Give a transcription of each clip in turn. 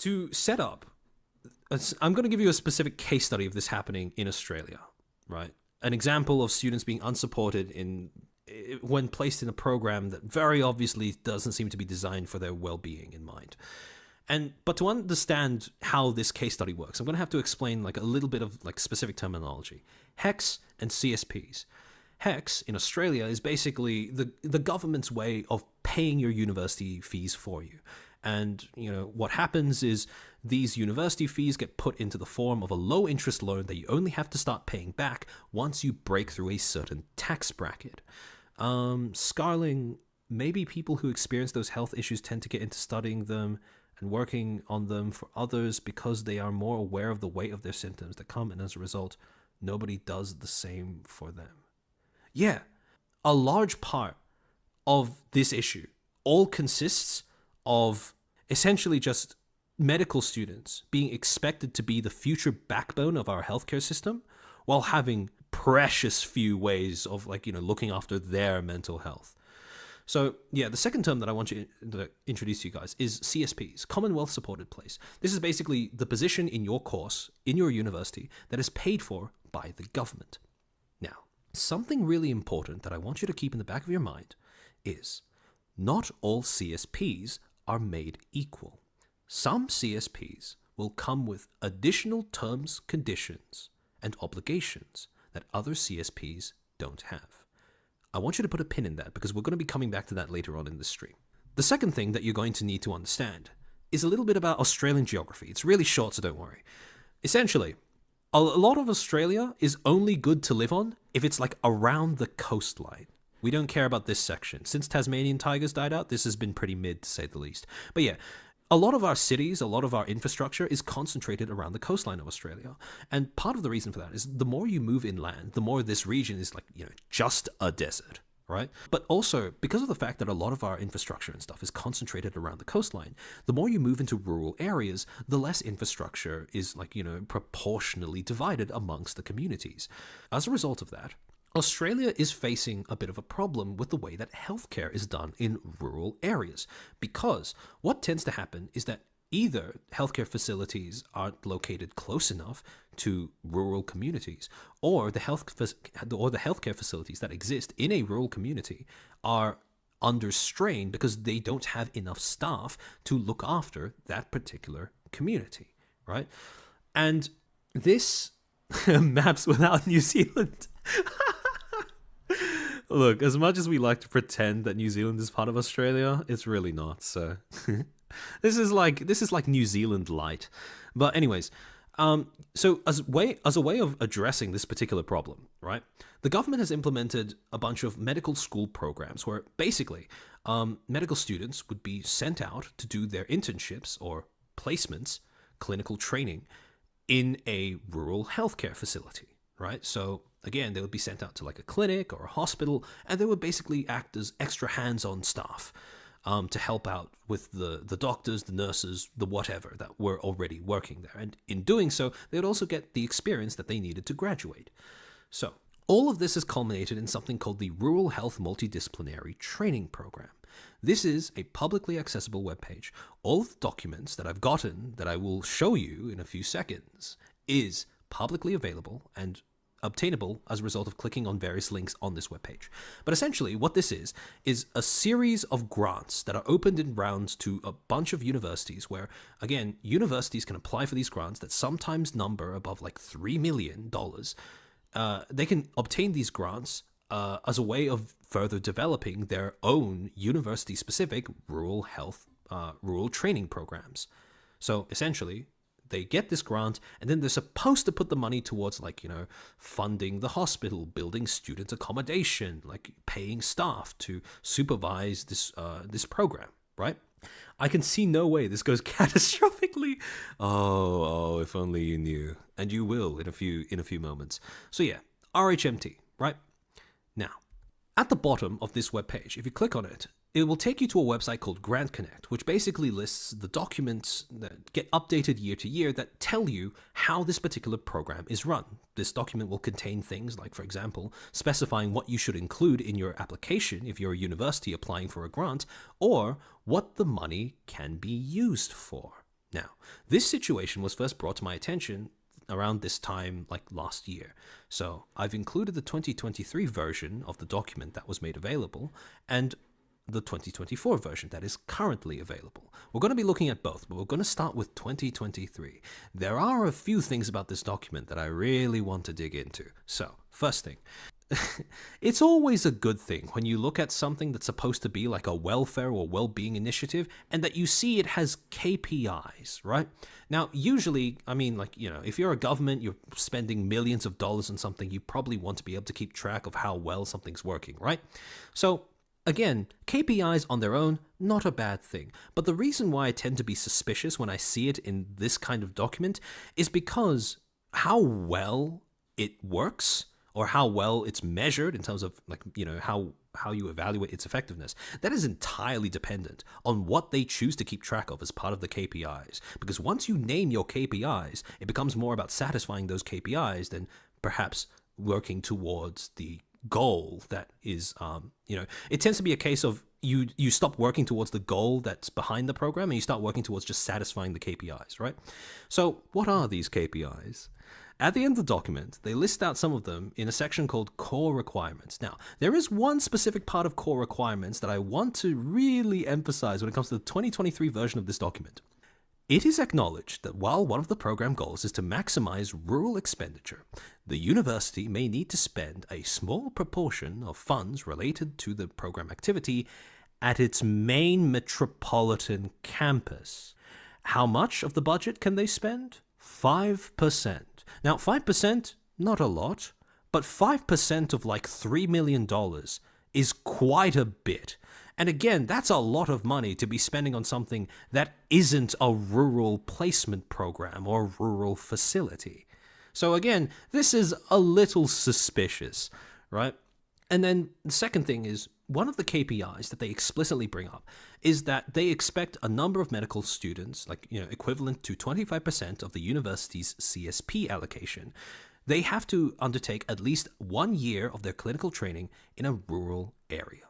To set up, I'm going to give you a specific case study of this happening in Australia, right? An example of students being unsupported when placed in a program that very obviously doesn't seem to be designed for their well-being in mind. But to understand how this case study works, I'm going to have to explain like a little bit of like specific terminology. HECS and CSPs. HECS in Australia is basically the government's way of paying your university fees for you. And, what happens is these university fees get put into the form of a low interest loan that you only have to start paying back once you break through a certain tax bracket. Scarling, maybe people who experience those health issues tend to get into studying them and working on them for others because they are more aware of the weight of their symptoms that come, and as a result, nobody does the same for them. Yeah, a large part of this issue all consists of essentially just medical students being expected to be the future backbone of our healthcare system while having precious few ways of looking after their mental health. So yeah, the second term that I want to introduce to you guys is CSPs, Commonwealth Supported Place. This is basically the position in your course, in your university, that is paid for by the government. Now, something really important that I want you to keep in the back of your mind is not all CSPs are made equal. Some CSPs will come with additional terms, conditions, and obligations that other CSPs don't have. I want you to put a pin in that because we're going to be coming back to that later on in the stream. The second thing that you're going to need to understand is a little bit about Australian geography. It's really short, so don't worry. Essentially, a lot of Australia is only good to live on if it's around the coastline. We don't care about this section. Since Tasmanian tigers died out, this has been pretty mid, to say the least. But yeah, a lot of our cities, a lot of our infrastructure is concentrated around the coastline of Australia. And part of the reason for that is the more you move inland, the more this region is just a desert, right? But also, because of the fact that a lot of our infrastructure and stuff is concentrated around the coastline, the more you move into rural areas, the less infrastructure is proportionally divided amongst the communities. As a result of that, Australia is facing a bit of a problem with the way that healthcare is done in rural areas, because what tends to happen is that either healthcare facilities aren't located close enough to rural communities, or the healthcare facilities that exist in a rural community are under strain because they don't have enough staff to look after that particular community, right? And this maps without New Zealand. Look, as much as we like to pretend that New Zealand is part of Australia, it's really not. So this is like New Zealand light. But anyways, so as a way of addressing this particular problem, right? The government has implemented a bunch of medical school programs where basically medical students would be sent out to do their internships or placements, clinical training in a rural healthcare facility, right? So again, they would be sent out to a clinic or a hospital, and they would basically act as extra hands-on staff to help out with the doctors, the nurses, the whatever that were already working there. And in doing so, they would also get the experience that they needed to graduate. So all of this has culminated in something called the Rural Health Multidisciplinary Training Program. This is a publicly accessible webpage. All of the documents that I've gotten that I will show you in a few seconds is publicly available and obtainable as a result of clicking on various links on this webpage. But essentially what this is a series of grants that are opened in rounds to a bunch of universities where, again, universities can apply for these grants that sometimes number above $3 million. They can obtain these grants as a way of further developing their own university-specific rural training programs. So essentially, they get this grant, and then they're supposed to put the money towards funding the hospital, building student accommodation, paying staff to supervise this program, right? I can see no way this goes catastrophically. Oh, if only you knew. And you will in a few moments. So yeah, RHMT, right? Now, at the bottom of this webpage, if you click on it, it will take you to a website called Grant Connect, which basically lists the documents that get updated year to year that tell you how this particular program is run. This document will contain things like, for example, specifying what you should include in your application if you're a university applying for a grant, or what the money can be used for. Now, This situation was first brought to my attention around this time, like last year. So I've included the 2023 version of the document that was made available and the 2024 version that is currently available. We're going to be looking at both, but we're going to start with 2023. There are a few things about this document that I really want to dig into. So, first thing, it's always a good thing when you look at something that's supposed to be like a welfare or well-being initiative and that you see it has KPIs, right? Now, usually, I mean, like, you know, if you're a government, you're spending millions of dollars on something, you probably want to be able to keep track of how well something's working, right? So, again, KPIs on their own, not a bad thing. But the reason why I tend to be suspicious when I see it in this kind of document is because how well it works or how well it's measured in terms of, like, you know, how you evaluate its effectiveness, that is entirely dependent on what they choose to keep track of as part of the KPIs. Because once you name your KPIs, it becomes more about satisfying those KPIs than perhaps working towards the goal that is, you know, it tends to be a case of you stop working towards the goal that's behind the program and you start working towards just satisfying the KPIs, right? So what are these KPIs? At the end of the document, they list out some of them in a section called Core Requirements. Now, there is one specific part of Core Requirements that I want to really emphasize when it comes to the 2023 version of this document. It is acknowledged that while one of the program goals is to maximize rural expenditure, the university may need to spend a small proportion of funds related to the program activity at its main metropolitan campus. How much of the budget can they spend? 5%. Now, 5%, not a lot, but 5% of like $3 million is quite a bit. And again, that's a lot of money to be spending on something that isn't a rural placement program or rural facility. So again, this is a little suspicious, right? And then the second thing is, one of the KPIs that they explicitly bring up is that they expect a number of medical students, like, you know, equivalent to 25% of the university's CSP allocation. They have to undertake at least 1 year of their clinical training in a rural area.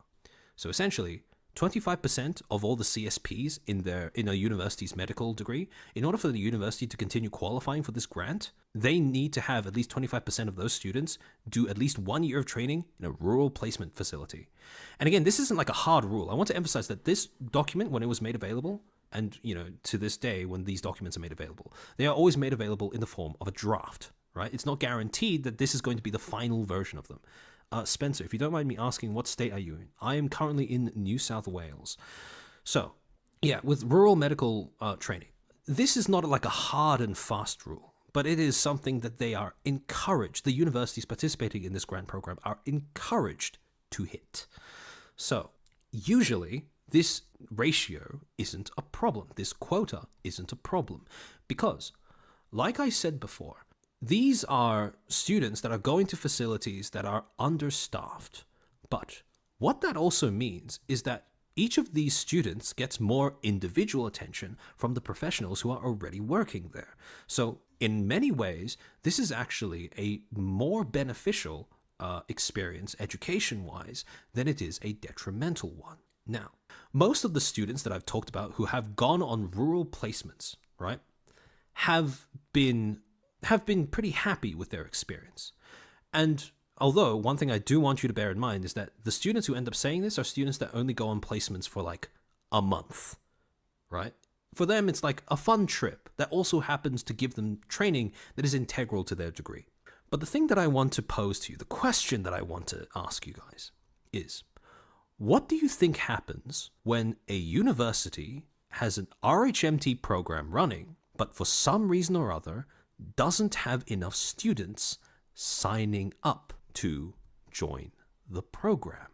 So essentially, 25% of all the CSPs in a university's medical degree, in order for the university to continue qualifying for this grant, they need to have at least 25% of those students do at least 1 year of training in a rural placement facility. And again, this isn't like a hard rule. I want to emphasize that this document, when it was made available, and, you know, to this day, when these documents are made available, they are always made available in the form of a draft, right? It's not guaranteed that this is going to be the final version of them. Spencer, if you don't mind me asking, what state are you in? I am currently in New South Wales. So, yeah, with rural medical training, this is not like a hard and fast rule, but it is something that they are encouraged, the universities participating in this grant program are encouraged to hit. So, usually, this ratio isn't a problem. This quota isn't a problem because, like I said before, these are students that are going to facilities that are understaffed. But what that also means is that each of these students gets more individual attention from the professionals who are already working there. So in many ways, this is actually a more beneficial experience education-wise than it is a detrimental one. Now, most of the students that I've talked about who have gone on rural placements, right, have been pretty happy with their experience. And although one thing I do want you to bear in mind is that the students who end up saying this are students that only go on placements for like a month, right? For them, it's like a fun trip that also happens to give them training that is integral to their degree. But the thing that I want to pose to you, the question that I want to ask you guys is, what do you think happens when a university has an RHMT program running, but for some reason or other, doesn't have enough students signing up to join the program?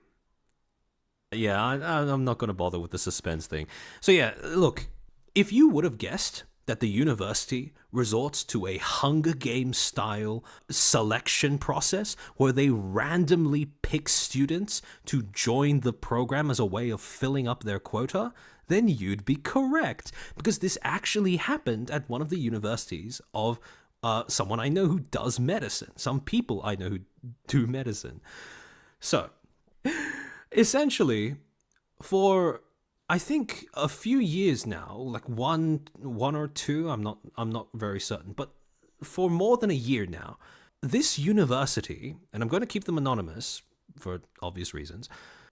Yeah, I'm not going to bother with the suspense thing. So yeah, look, if you would have guessed that the university resorts to a Hunger Games style selection process where they randomly pick students to join the program as a way of filling up their quota, then you'd be correct, because this actually happened at one of the universities of someone I know who does medicine. Some people I know who do medicine. So, essentially, for I think a few years now, like one or two, I'm not very certain, but for more than a year now, this university, and I'm going to keep them anonymous for obvious reasons,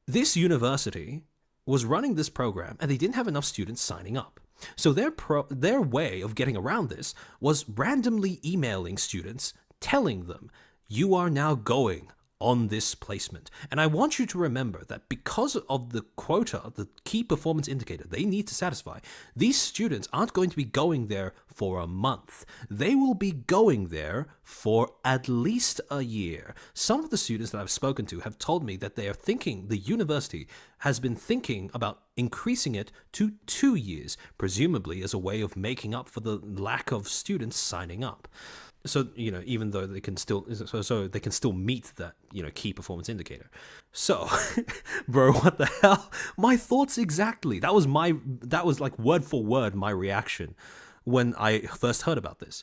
this university was running this program and they didn't have enough students signing up. So their way of getting around this was randomly emailing students telling them, you are now going on this placement. And I want you to remember that because of the quota, the key performance indicator they need to satisfy, these students aren't going to be going there for a month. They will be going there for at least a year. Some of the students that I've spoken to have told me that they are thinking, the university has been thinking about increasing it to 2 years, presumably as a way of making up for the lack of students signing up. So, even though they can still, so they can still meet that, key performance indicator. So, bro, what the hell? My thoughts exactly. That was like word for word my reaction when I first heard about this.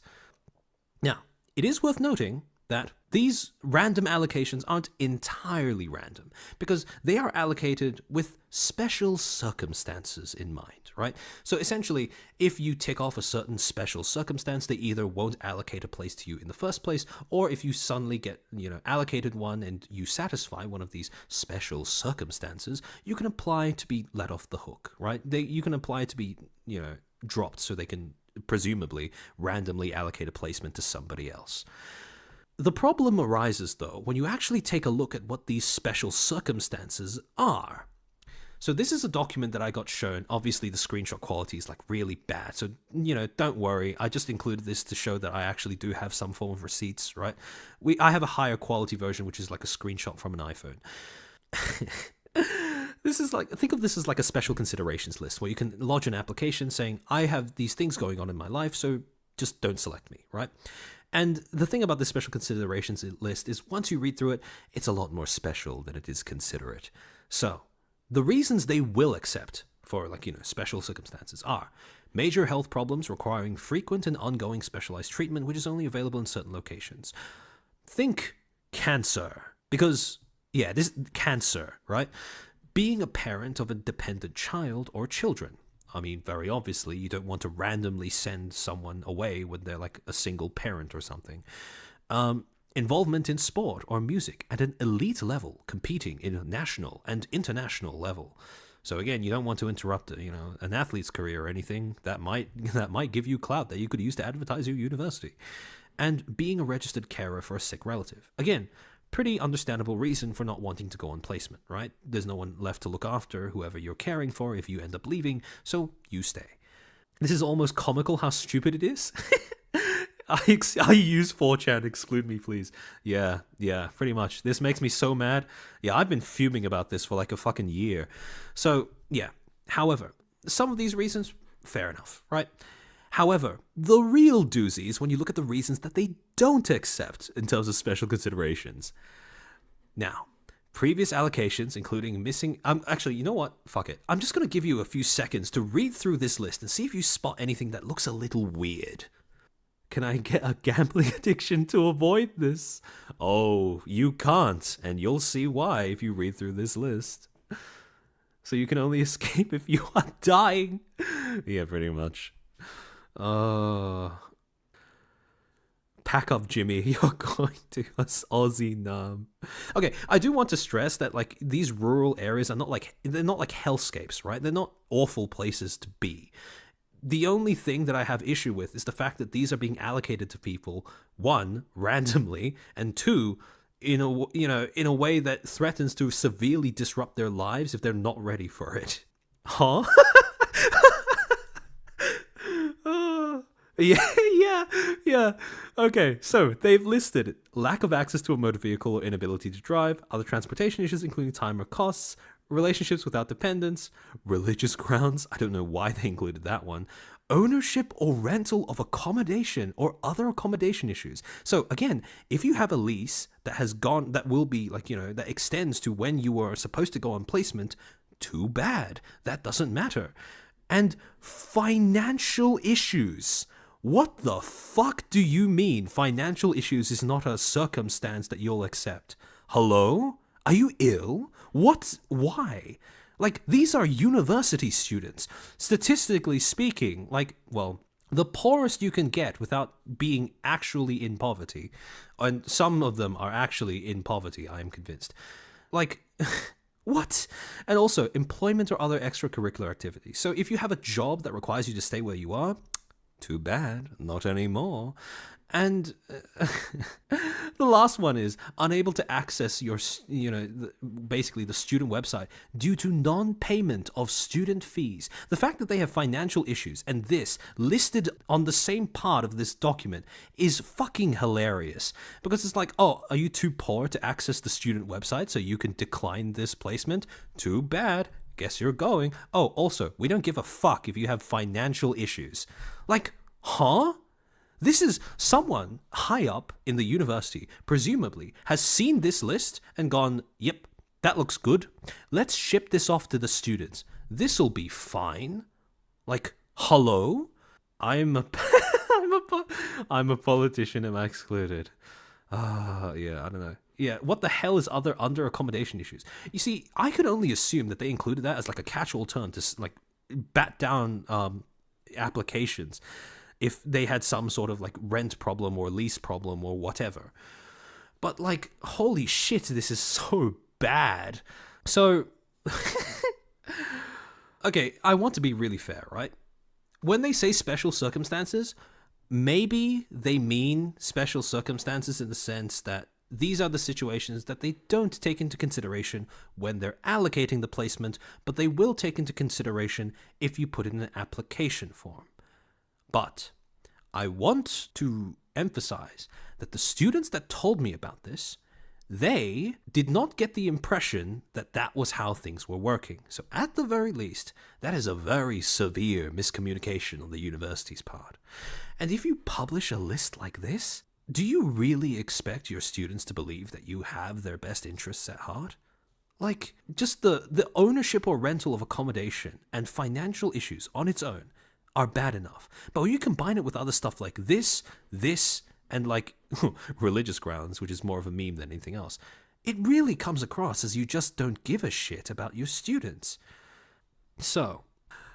Now, it is worth noting that these random allocations aren't entirely random because they are allocated with special circumstances in mind, right? So essentially, if you tick off a certain special circumstance, they either won't allocate a place to you in the first place, or if you suddenly get, allocated one and you satisfy one of these special circumstances, you can apply to be let off the hook, right? You can apply to be, dropped so they can presumably randomly allocate a placement to somebody else. The problem arises, though, when you actually take a look at what these special circumstances are. So this is a document that I got shown. Obviously, the screenshot quality is like really bad. So, don't worry. I just included this to show that I actually do have some form of receipts, right? I have a higher quality version, which is like a screenshot from an iPhone. Think of this as like a special considerations list where you can lodge an application saying, I have these things going on in my life, so just don't select me, right? And the thing about this special considerations list is once you read through it, it's a lot more special than it is considerate. So, the reasons they will accept for special circumstances are major health problems requiring frequent and ongoing specialized treatment, which is only available in certain locations. Think cancer, because, this cancer, right? Being a parent of a dependent child or children. I mean, very obviously, you don't want to randomly send someone away when they're like a single parent or something. Involvement in sport or music at an elite level, competing in a national and international level. So again, you don't want to interrupt, an athlete's career or anything that might give you clout that you could use to advertise your university. And being a registered carer for a sick relative. Again, pretty understandable reason for not wanting to go on placement, right? There's no one left to look after whoever you're caring for if you end up leaving, so you stay. This is almost comical how stupid it is. I use 4chan, exclude me please. Yeah, pretty much. This makes me so mad. Yeah, I've been fuming about this for like a fucking year. So, yeah. However, some of these reasons, fair enough, right? However, the real doozy is when you look at the reasons that they don't accept in terms of special considerations. Now, previous allocations, including missing... actually, you know what? Fuck it. I'm just going to give you a few seconds to read through this list and see if you spot anything that looks a little weird. Can I get a gambling addiction to avoid this? Oh, you can't, and you'll see why if you read through this list. So you can only escape if you are dying. Yeah, pretty much. Pack up, Jimmy. You're going to us Aussie Nam. Okay, I do want to stress that like these rural areas are not like hellscapes, right? They're not awful places to be. The only thing that I have issue with is the fact that these are being allocated to people, one, randomly, and two, in a way that threatens to severely disrupt their lives if they're not ready for it. Huh? Yeah. Okay, so they've listed lack of access to a motor vehicle or inability to drive, other transportation issues including time or costs, relationships without dependence, religious grounds, I don't know why they included that one, ownership or rental of accommodation or other accommodation issues. So again, if you have a lease that will be that extends to when you were supposed to go on placement, too bad. That doesn't matter. And financial issues. What the fuck do you mean financial issues is not a circumstance that you'll accept? Hello? Are you ill? What? Why? Like, these are university students. Statistically speaking, like, well, the poorest you can get without being actually in poverty, and some of them are actually in poverty, I am convinced. Like, what? And also, employment or other extracurricular activities. So if you have a job that requires you to stay where you are, too bad, not anymore. And the last one is unable to access your, basically the student website due to non-payment of student fees. The fact that they have financial issues and this listed on the same part of this document is fucking hilarious. Because it's like, oh, are you too poor to access the student website so you can decline this placement? Too bad. Guess you're going. Oh, also, we don't give a fuck if you have financial issues. Like, huh? This is someone high up in the university, presumably, has seen this list and gone, yep, that looks good. Let's ship this off to the students. This'll be fine. Like, hello? I'm a I'm a politician, am I excluded? Yeah, I don't know. Yeah, what the hell is other under accommodation issues? You see, I could only assume that they included that as like a catch-all term to like bat down applications if they had some sort of like rent problem or lease problem or whatever. But like, holy shit, this is so bad. So, okay, I want to be really fair, right? When they say special circumstances, maybe they mean special circumstances in the sense that these are the situations that they don't take into consideration when they're allocating the placement, but they will take into consideration if you put in an application form. But I want to emphasize that the students that told me about this, they did not get the impression that that was how things were working. So at the very least, that is a very severe miscommunication on the university's part. And if you publish a list like this, do you really expect your students to believe that you have their best interests at heart? Like, just the ownership or rental of accommodation and financial issues on its own are bad enough. But when you combine it with other stuff like this, and like religious grounds, which is more of a meme than anything else, it really comes across as you just don't give a shit about your students. So,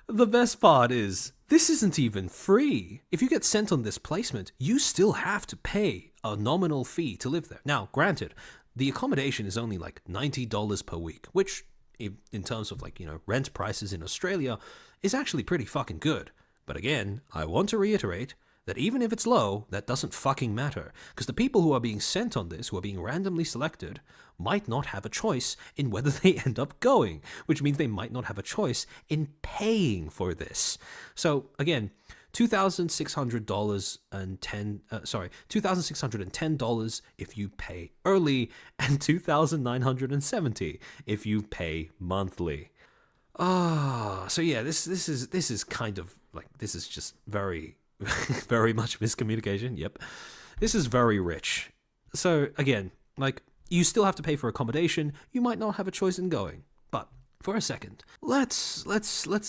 the best part is, this isn't even free. If you get sent on this placement, you still have to pay a nominal fee to live there. Now, granted, the accommodation is only like $90 per week, which in terms of like, rent prices in Australia is actually pretty fucking good. But again, I want to reiterate that even if it's low, that doesn't fucking matter. Because the people who are being sent on this, who are being randomly selected, might not have a choice in whether they end up going, which means they might not have a choice in paying for this. So again, $2,610 if you pay early, and $2,970 if you pay monthly. So yeah, this is kind of like, this is just very, very much miscommunication. Yep. This is very rich. So again, like, you still have to pay for accommodation. You might not have a choice in going. But for a second, let's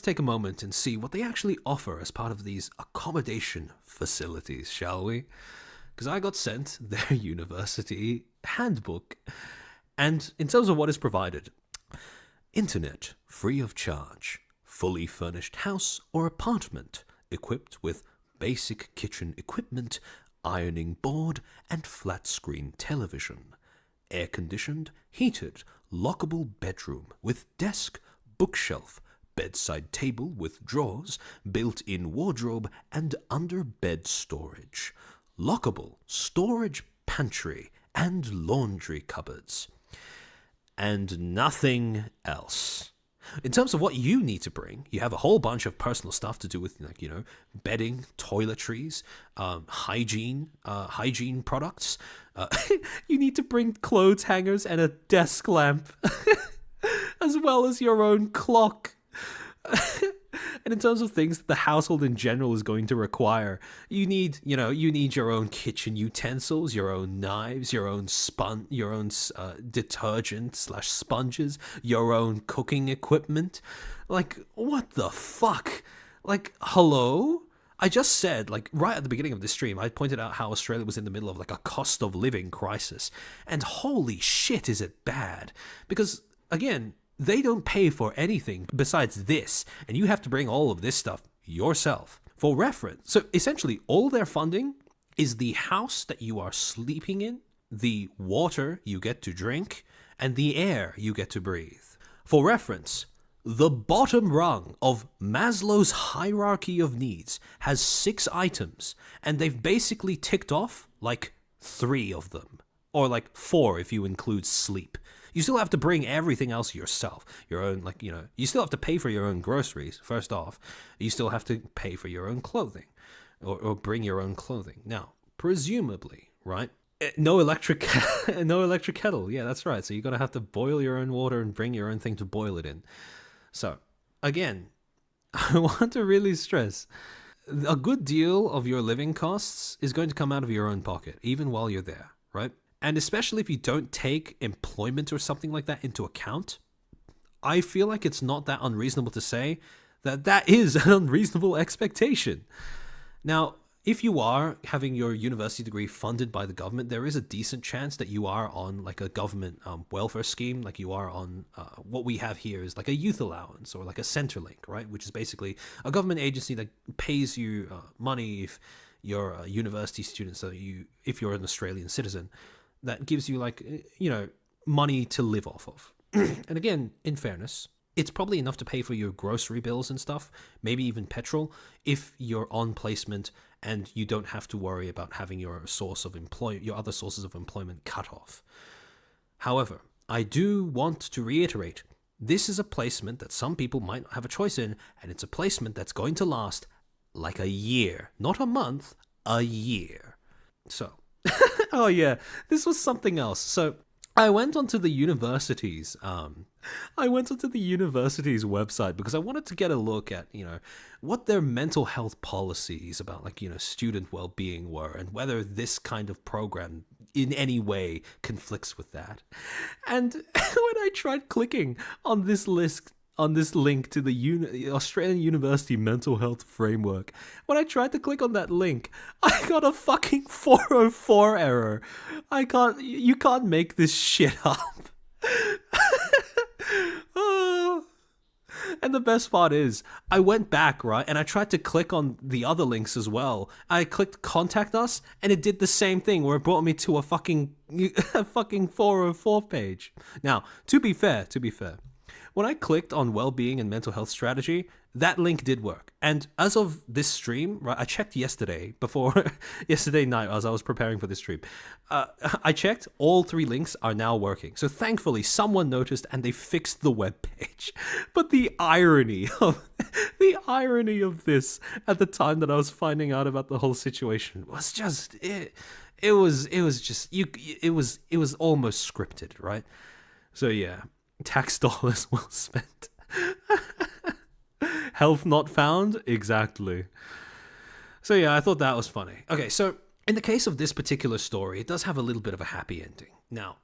take a moment and see what they actually offer as part of these accommodation facilities, shall we? Because I got sent their university handbook. And in terms of what is provided, internet free of charge, fully furnished house or apartment equipped with basic kitchen equipment, ironing board and flat screen television, air-conditioned, heated, lockable bedroom with desk, bookshelf, bedside table with drawers, built-in wardrobe and under-bed storage, lockable storage pantry and laundry cupboards, and nothing else. In terms of what you need to bring, you have a whole bunch of personal stuff to do with, like, bedding, toiletries, hygiene products. You need to bring clothes hangers and a desk lamp, as well as your own clock. And in terms of things that the household in general is going to require, you need your own kitchen utensils, your own knives, your own detergent/sponges, your own cooking equipment. Like, what the fuck? Like, hello? I just said, like, right at the beginning of this stream, I pointed out how Australia was in the middle of like a cost of living crisis. And holy shit, is it bad? Because again, they don't pay for anything besides this, and you have to bring all of this stuff yourself. For reference, so essentially all their funding is the house that you are sleeping in, the water you get to drink, and the air you get to breathe. For reference, the bottom rung of Maslow's hierarchy of needs has 6 items, and they've basically ticked off like 3 of them, or like 4 if you include sleep. You still have to bring everything else yourself. Your own, like, you still have to pay for your own groceries, first off. You still have to pay for your own clothing, or bring your own clothing. Now, presumably, right? No electric kettle. Yeah, that's right. So you're going to have to boil your own water and bring your own thing to boil it in. So, again, I want to really stress, a good deal of your living costs is going to come out of your own pocket, even while you're there, right? And especially if you don't take employment or something like that into account, I feel like it's not that unreasonable to say that that is an unreasonable expectation. Now, if you are having your university degree funded by the government, there is a decent chance that you are on like a government welfare scheme, like you are on what we have here is like a youth allowance or like a Centrelink, right? Which is basically a government agency that pays you money if you're a university student. So if you're an Australian citizen, that gives you like, money to live off of. And again, in fairness, it's probably enough to pay for your grocery bills and stuff, maybe even petrol, if you're on placement and you don't have to worry about having your other sources of employment cut off. However, I do want to reiterate, this is a placement that some people might not have a choice in, and it's a placement that's going to last like a year, not a month, a year. So, oh yeah, this was something else. So I went onto the university's website because I wanted to get a look at, what their mental health policies about like, student well-being were, and whether this kind of program in any way conflicts with that. And when I tried clicking on this link to the Australian University Mental Health Framework, when I tried to click on that link, I got a fucking 404 error. You can't make this shit up. And the best part is, I went back, right, and I tried to click on the other links as well. I clicked contact us, and it did the same thing, where it brought me to a fucking 404 page. Now, to be fair, when I clicked on well-being and mental health strategy, that link did work. And as of this stream, right, I checked yesterday night as I was preparing for this stream. I checked, all 3 links are now working. So thankfully, someone noticed and they fixed the web page. But the irony of this at the time that I was finding out about the whole situation was just it was almost scripted, right? So yeah. Tax dollars well spent. Health not found? Exactly. So yeah, I thought that was funny. Okay, so in the case of this particular story, it does have a little bit of a happy ending. Now,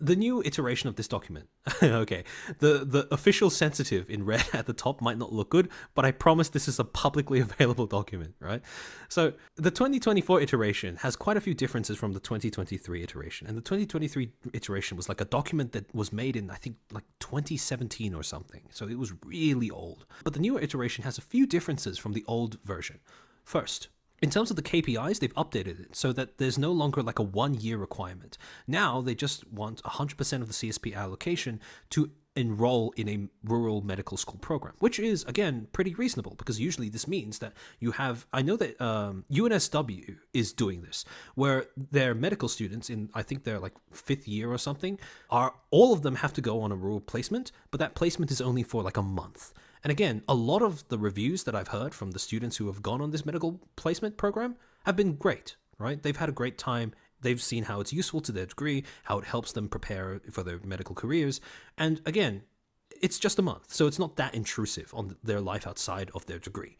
the new iteration of this document, okay, the official sensitive in red at the top might not look good, but I promise this is a publicly available document, right? So the 2024 iteration has quite a few differences from the 2023 iteration. And the 2023 iteration was like a document that was made in, I think, like 2017 or something. So it was really old. But the newer iteration has a few differences from the old version. First, in terms of the KPIs, they've updated it so that there's no longer like a 1-year requirement. Now they just want 100% of the CSP allocation to enroll in a rural medical school program, which is, again, pretty reasonable, because usually this means that you have, I know that UNSW is doing this, where their medical students in, I think they're like 5th year or something, all of them have to go on a rural placement, but that placement is only for like a month. And again, a lot of the reviews that I've heard from the students who have gone on this medical placement program have been great, right? They've had a great time. They've seen how it's useful to their degree, how it helps them prepare for their medical careers. And again, it's just a month, so it's not that intrusive on their life outside of their degree.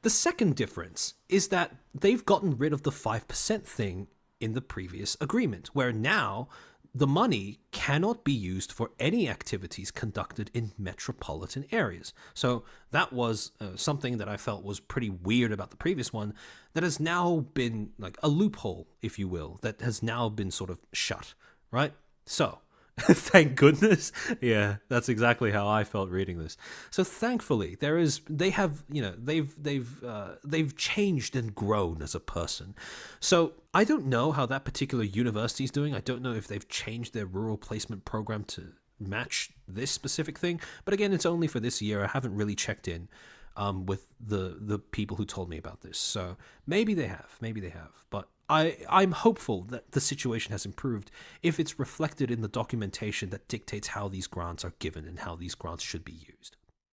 The second difference is that they've gotten rid of the 5% thing in the previous agreement, where now the money cannot be used for any activities conducted in metropolitan areas. So that was something that I felt was pretty weird about the previous one, that has now been like a loophole, if you will, that has now been sort of shut, right? So Thank goodness. Yeah, that's exactly how I felt reading this. So thankfully, they have, they've changed and grown as a person. So I don't know how that particular university is doing. I don't know if they've changed their rural placement program to match this specific thing. But again, it's only for this year. I haven't really checked in with the people who told me about this. So maybe they have, but I'm hopeful that the situation has improved if it's reflected in the documentation that dictates how these grants are given and how these grants should be used.